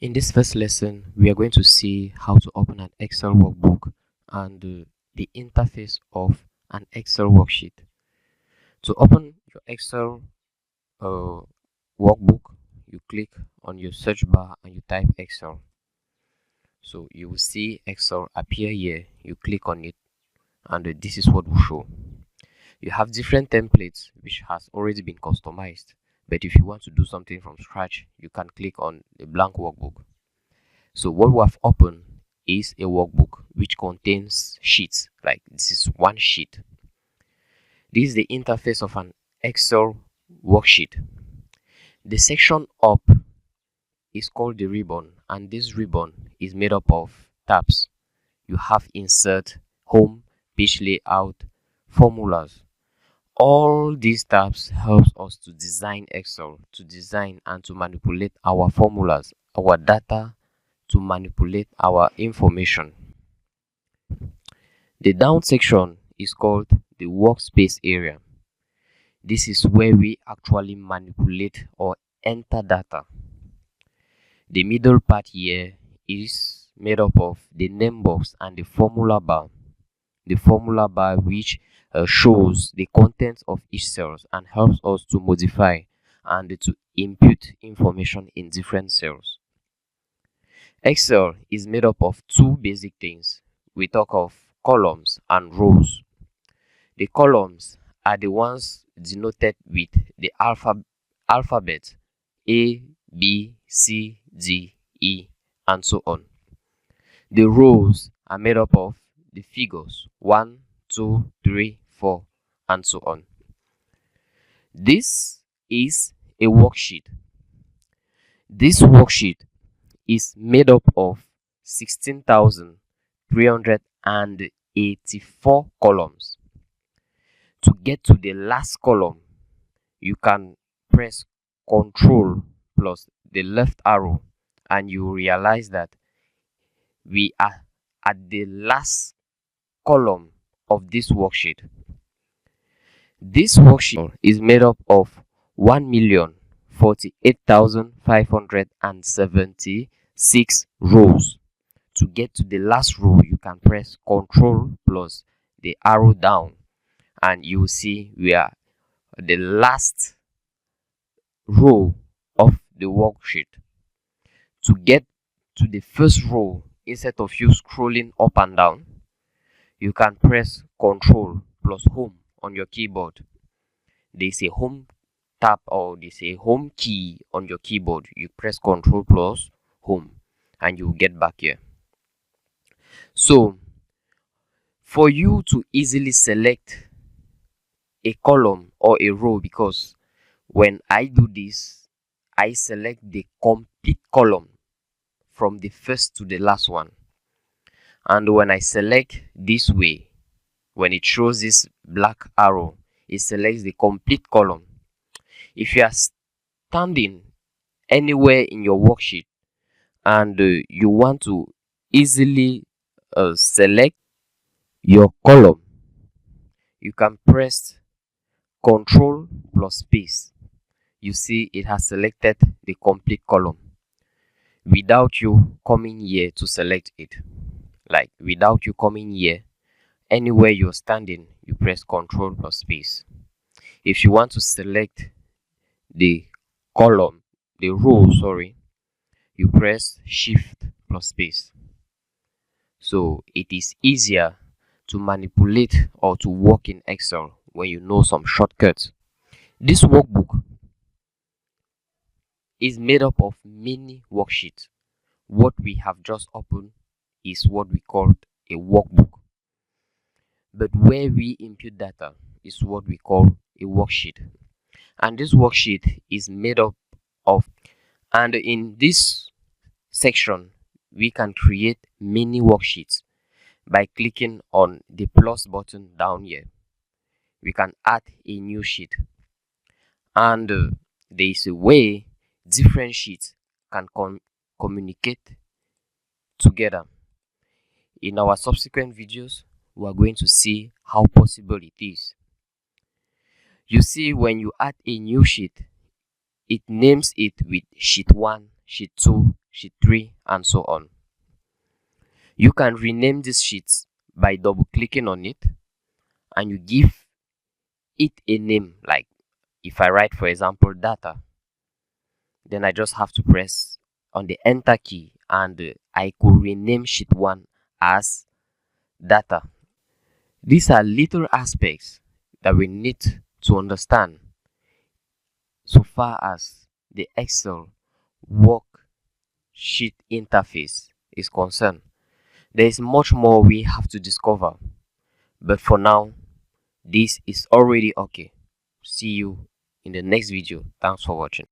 In this first lesson, we are going to see how to open an Excel workbook and the interface of an Excel worksheet. To open your Excel uh, workbook, you click on your search bar and you type Excel. So you will see Excel appear here. You click on it and this is what will show. You have different templates which has already been customized. But if you want to do something from scratch, you can click on the blank workbook. So what we have opened is a workbook which contains sheets. Like this is one sheet. This is the interface of an Excel worksheet. The section up is called the ribbon, and this ribbon is made up of tabs. You have insert, home, page layout, formulas. All these tabs helps us to design Excel, to design and to manipulate our formulas, our data, to manipulate our information. The down section is called the workspace area. This is where we actually manipulate or enter data. The middle part here is made up of the name box and the formula bar. The formula bar which shows the contents of each cells and helps us to modify and to input information in different cells. Excel is made up of two basic things. We talk of columns and rows. The columns are the ones denoted with the alphabet A, B, C, D, E, and so on. The rows are made up of the figures 1, 2, 3, 4, and so on. This is a worksheet. This worksheet is made up of 16,384 columns. To get to the last column, you can press Ctrl plus the left arrow and you realize that we are at the last column of this worksheet. This worksheet is made up of 1,048,576 rows. To get to the last row, you can press Ctrl plus the arrow down and you will see we are the last row of the worksheet. To get to the first row, instead of you scrolling up and down, you can press Ctrl plus home on your keyboard. There's a home tab or there's a home key on your keyboard. You press Ctrl plus home and you will get back here. So for you to easily select a column or a row, because when I do this, I select the complete column from the first to the last one. And when I select this way, when it shows this black arrow, it selects the complete column. If you are standing anywhere in your worksheet and you want to easily select your column, you can press Ctrl plus space. You see it has selected the complete column without you coming here to select it. Like without you coming here, anywhere you're standing, you press Ctrl plus space. If you want to select the column, the row, you press Shift plus space. So it is easier to manipulate or to work in Excel when you know some shortcuts. This workbook is made up of many worksheets. What we have just opened is what we call a workbook. But where we input data is what we call a worksheet. And this worksheet is made up of, and in this section, we can create many worksheets by clicking on the plus button down here. We can add a new sheet. And there is a way different sheets can communicate together. In our subsequent videos, we are going to see how possible it is. You see, when you add a new sheet, it names it with sheet 1, sheet 2, sheet 3, and so on. You can rename these sheets by double clicking on it, and you give it a name. Like if I write, for example, data, then I just have to press on the enter key, and I could rename sheet 1 as data. These are little aspects that we need to understand so far as the Excel worksheet interface is concerned. There is much more we have to discover, but for now, this is already okay. See you in the next video. Thanks for watching.